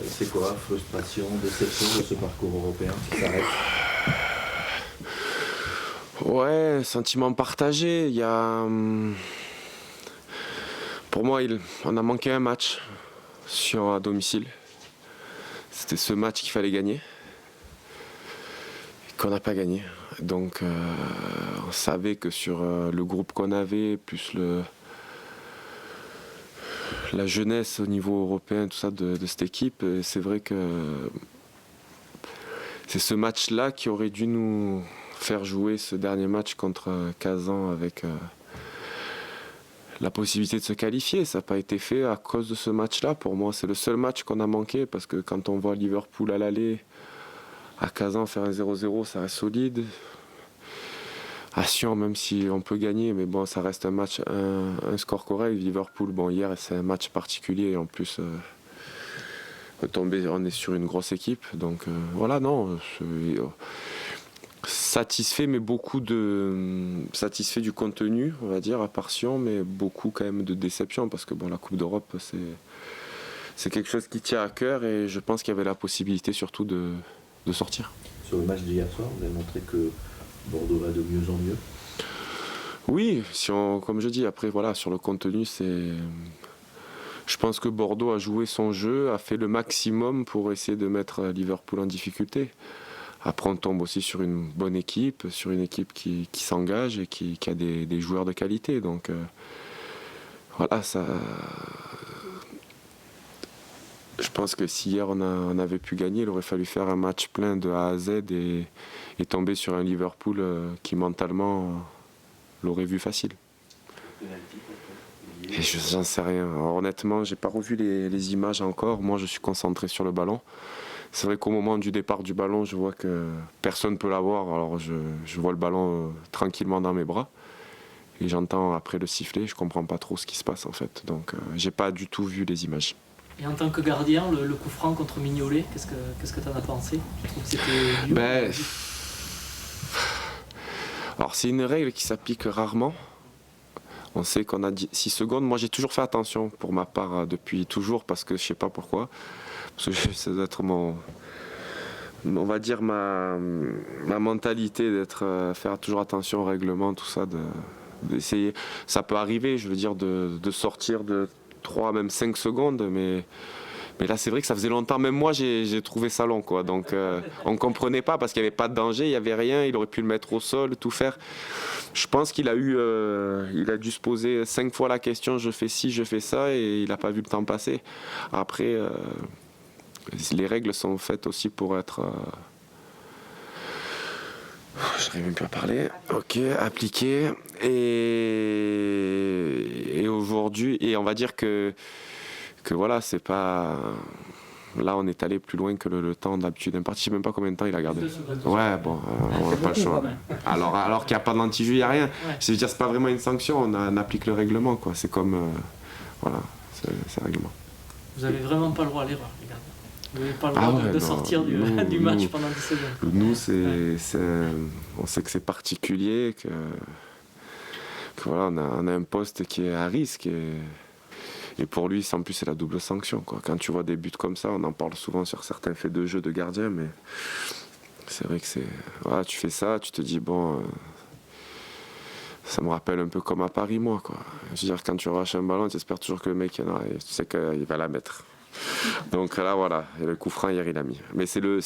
C'est quoi, frustration, déception de ce parcours européen qui s'arrête? Ouais, sentiment partagé. Il y a, pour moi, on a manqué un match à domicile. C'était ce match qu'il fallait gagner et qu'on n'a pas gagné. Donc, on savait que sur le groupe qu'on avait, plus la jeunesse au niveau européen, tout ça de cette équipe, c'est vrai que c'est ce match-là qui aurait dû nous faire jouer ce dernier match contre Kazan avec la possibilité de se qualifier. Ça n'a pas été fait à cause de ce match-là. Pour moi, c'est le seul match qu'on a manqué parce que quand on voit Liverpool à l'aller, à Kazan faire un 0-0, ça reste solide. À Sion, même si on peut gagner, mais bon, ça reste un match, un score correct. Liverpool, bon, hier, c'est un match particulier. En plus, on est sur une grosse équipe. Donc voilà, non. Satisfait, mais satisfait du contenu, on va dire, à part Sion, mais beaucoup quand même de déception parce que bon, la Coupe d'Europe, c'est quelque chose qui tient à cœur et je pense qu'il y avait la possibilité surtout de sortir. Sur le match d'hier soir, vous avez montré que Bordeaux va de mieux en mieux. Oui, comme je dis, après voilà, sur le contenu, je pense que Bordeaux a joué son jeu, a fait le maximum pour essayer de mettre Liverpool en difficulté. Après, on tombe aussi sur une bonne équipe, sur une équipe qui s'engage et qui a des joueurs de qualité. Donc voilà, ça. Je pense que si hier on avait pu gagner, il aurait fallu faire un match plein de A à Z et tomber sur un Liverpool qui mentalement l'aurait vu facile. Et j'en sais rien. Alors, honnêtement, j'ai pas revu les images encore. Moi, je suis concentré sur le ballon. C'est vrai qu'au moment du départ du ballon, je vois que personne ne peut l'avoir. Alors je vois le ballon tranquillement dans mes bras. Et j'entends après le sifflet, je comprends pas trop ce qui se passe en fait. Donc j'ai pas du tout vu les images. Et en tant que gardien, le coup franc contre Mignolet, qu'est-ce que tu en as pensé? Tu trouves que c'était dur? Alors c'est une règle qui s'applique rarement. On sait qu'on a 6 secondes. Moi j'ai toujours fait attention pour ma part depuis toujours parce que je sais pas pourquoi. Parce que ça doit être on va dire ma mentalité faire toujours attention au règlement, tout ça, d'essayer. Ça peut arriver, je veux dire, de sortir de 3, même 5 secondes, mais là c'est vrai que ça faisait longtemps, même moi j'ai trouvé ça long, quoi. Donc on ne comprenait pas parce qu'il n'y avait pas de danger, il n'y avait rien, il aurait pu le mettre au sol, tout faire. Je pense qu'il a dû se poser 5 fois la question, je fais ci, je fais ça, et il n'a pas vu le temps passer. Après, les règles sont faites aussi pour être... je n'arrive même plus à parler. Ok, appliquées. Et aujourd'hui, et on va dire que voilà, c'est pas... Là, on est allé plus loin que le temps d'habitude imparti. Je sais même pas combien de temps il a gardé. Ouais, bon, on n'a pas le choix. Alors qu'il n'y a pas d'anti-jeu, il n'y a rien. Je veux dire, c'est pas vraiment une sanction, on applique le règlement, quoi. C'est comme... voilà, c'est le règlement. Vous n'avez vraiment pas le droit à l'erreur, les gars. Vous n'avez pas le droit de sortir du match pendant 10 secondes. Nous, on sait que c'est particulier, que voilà, on a un poste qui est à risque. Et pour lui, en plus, c'est la double sanction, quoi. Quand tu vois des buts comme ça, on en parle souvent sur certains faits de jeu de gardien, mais c'est vrai que voilà, tu fais ça, tu te dis, bon, ça me rappelle un peu comme à Paris, moi, quoi. Je veux dire, quand tu relâches un ballon, tu espères toujours que le mec, tu sais qu'il va la mettre. Donc là, voilà, et le coup franc, hier, il a mis. Mais c'est le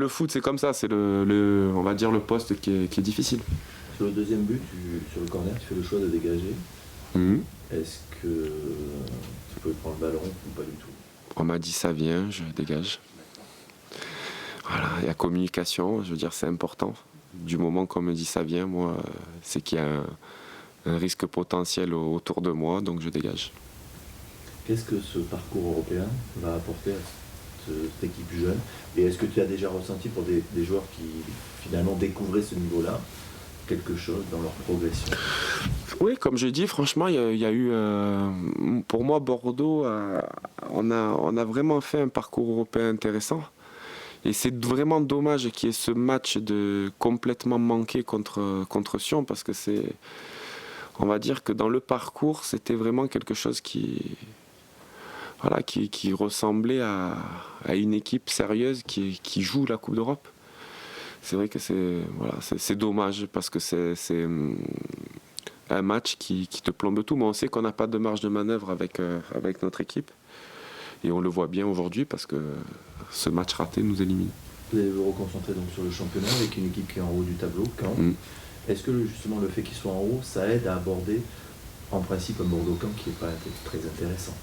foot, c'est comme ça, c'est on va dire le poste qui est difficile. Sur le deuxième but, sur le corner, tu fais le choix de dégager. Est-ce que tu peux prendre le ballon ou pas du tout? On m'a dit ça vient, je dégage. Voilà, il y a communication, je veux dire, c'est important. Du moment qu'on me dit ça vient, moi, c'est qu'il y a un risque potentiel autour de moi, donc je dégage. Qu'est-ce que ce parcours européen va apporter à cette équipe jeune? Et est-ce que tu as déjà ressenti pour des joueurs qui finalement découvraient ce niveau-là, quelque chose dans leur progression? Oui, comme je dis, franchement, il y a eu, pour moi, Bordeaux, on a vraiment fait un parcours européen intéressant. Et c'est vraiment dommage qu'il y ait ce match complètement manqué contre Sion, parce que on va dire que dans le parcours, c'était vraiment quelque chose qui... voilà, qui ressemblait à une équipe sérieuse qui joue la Coupe d'Europe. C'est vrai que c'est dommage parce que c'est un match qui te plombe tout, mais on sait qu'on n'a pas de marge de manœuvre avec notre équipe. Et on le voit bien aujourd'hui parce que ce match raté nous élimine. Vous allez vous reconcentrer donc sur le championnat avec une équipe qui est en haut du tableau, Caen. Est-ce que justement le fait qu'ils soient en haut, ça aide à aborder en principe un Bordeaux-Caen qui n'est pas très intéressant?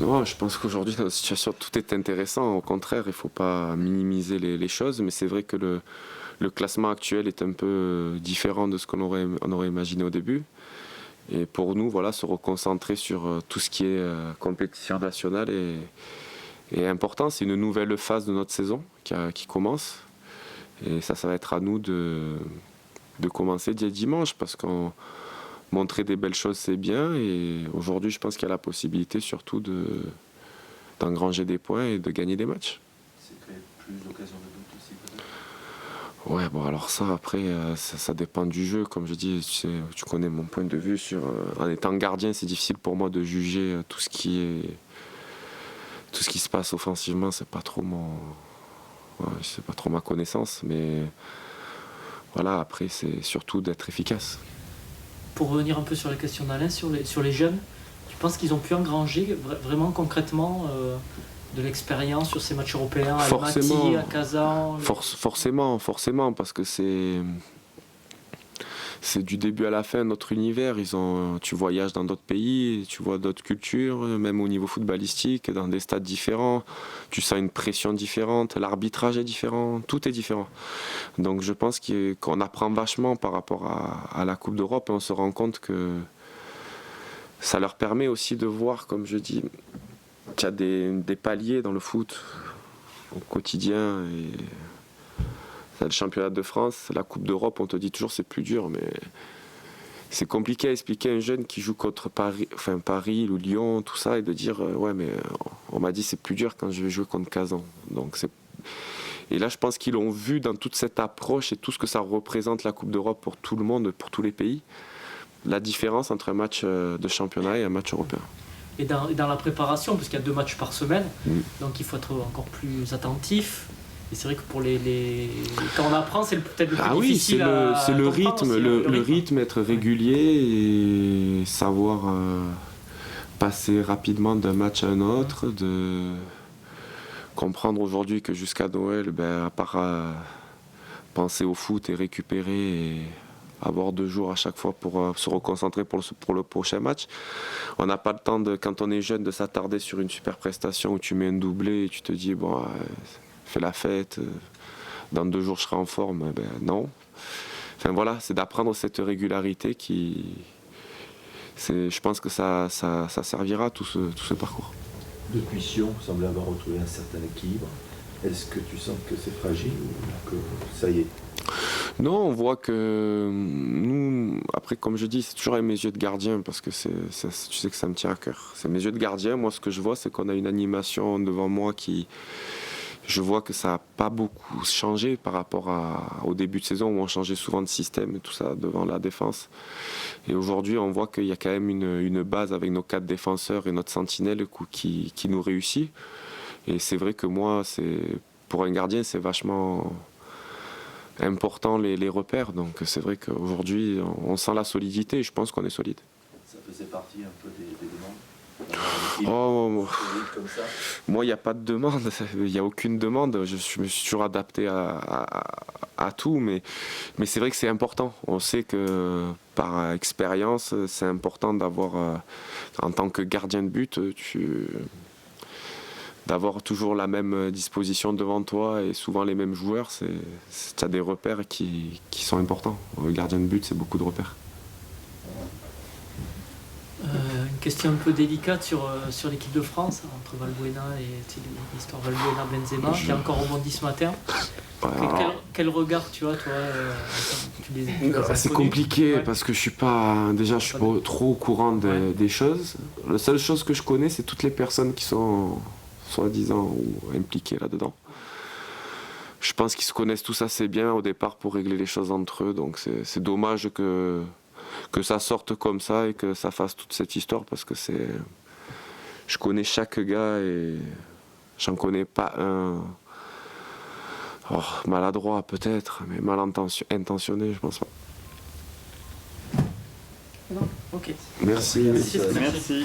Non, je pense qu'aujourd'hui dans la situation tout est intéressant. Au contraire, il ne faut pas minimiser les choses, mais c'est vrai que le classement actuel est un peu différent de ce qu'on aurait imaginé au début. Et pour nous, voilà, se reconcentrer sur tout ce qui est compétition nationale est important. C'est une nouvelle phase de notre saison qui commence. Et ça va être à nous de commencer dès dimanche parce qu'on montrer des belles choses, c'est bien. Et aujourd'hui, je pense qu'il y a la possibilité surtout d'engranger des points et de gagner des matchs. C'est créer plus d'occasions de but aussi peut-être? Ouais, bon alors ça après ça dépend du jeu, comme je dis, tu connais mon point de vue sur en étant gardien, c'est difficile pour moi de juger tout ce qui se passe offensivement, c'est pas trop ma connaissance, mais voilà, après c'est surtout d'être efficace. Pour revenir un peu sur la question d'Alain, sur les jeunes, tu penses qu'ils ont pu engranger vraiment concrètement de l'expérience sur ces matchs européens, à Almaty, à Kazan? Forcément, parce que c'est du début à la fin notre univers. Tu voyages dans d'autres pays, tu vois d'autres cultures, même au niveau footballistique, dans des stades différents. Tu sens une pression différente, l'arbitrage est différent, tout est différent. Donc je pense qu'on apprend vachement par rapport à la Coupe d'Europe et on se rend compte que ça leur permet aussi de voir, comme je dis, qu'il y a des paliers dans le foot au quotidien. Et le championnat de France, la Coupe d'Europe, on te dit toujours c'est plus dur, mais c'est compliqué à expliquer à un jeune qui joue contre Paris ou Lyon, tout ça, et de dire ouais mais on m'a dit c'est plus dur quand je vais jouer contre Kazan. Et là je pense qu'ils l'ont vu dans toute cette approche et tout ce que ça représente la Coupe d'Europe pour tout le monde, pour tous les pays, la différence entre un match de championnat et un match européen. Et dans la préparation, parce qu'il y a 2 matchs par semaine, donc il faut être encore plus attentif. Et c'est vrai que pour quand on apprend, c'est peut-être le plus difficile c'est le rythme, le rythme, être régulier et savoir passer rapidement d'un match à un autre, de comprendre aujourd'hui que jusqu'à Noël, à part penser au foot et récupérer et avoir 2 jours à chaque fois pour se reconcentrer pour le prochain match. On n'a pas le temps, quand on est jeune, de s'attarder sur une super prestation où tu mets un doublé et tu te dis fais la fête, dans 2 jours je serai en forme. Non. Enfin voilà, c'est d'apprendre cette régularité je pense que ça servira tout ce parcours. Depuis Sion, vous semblez avoir retrouvé un certain équilibre. Est-ce que tu sens que c'est fragile ou que ça y est? Non, on voit que nous, après comme je dis, c'est toujours avec mes yeux de gardien parce que tu sais que ça me tient à cœur. C'est mes yeux de gardien, moi ce que je vois c'est qu'on a une animation devant moi je vois que ça n'a pas beaucoup changé par rapport au début de saison où on changeait souvent de système et tout ça devant la défense. Et aujourd'hui, on voit qu'il y a quand même une base avec nos 4 défenseurs et notre sentinelle qui nous réussit. Et c'est vrai que moi, pour un gardien, c'est vachement important les repères. Donc c'est vrai qu'aujourd'hui, on sent la solidité et je pense qu'on est solide. Ça faisait partie un peu des demandes? Comme ça. Moi, il n'y a pas de demande, il n'y a aucune demande. Je me suis toujours adapté à tout, mais c'est vrai que c'est important. On sait que par expérience, c'est important d'avoir, en tant que gardien de but, d'avoir toujours la même disposition devant toi et souvent les mêmes joueurs. Tu as des repères qui sont importants. Le gardien de but, c'est beaucoup de repères. Une question un peu délicate sur l'équipe de France, entre Valbuena et l'histoire Valbuena-Benzema, qui a encore rebondi ce matin. Quel regard tu as, toi C'est compliqué parce que je suis pas trop au courant des choses. La seule chose que je connais, c'est toutes les personnes qui sont soi-disant ou impliquées là-dedans. Je pense qu'ils se connaissent tous assez bien au départ pour régler les choses entre eux, donc c'est dommage que ça sorte comme ça et que ça fasse toute cette histoire parce que je connais chaque gars et j'en connais pas un maladroit peut-être, mais mal intentionné, je pense pas. Non, ok. Merci. Merci. Merci.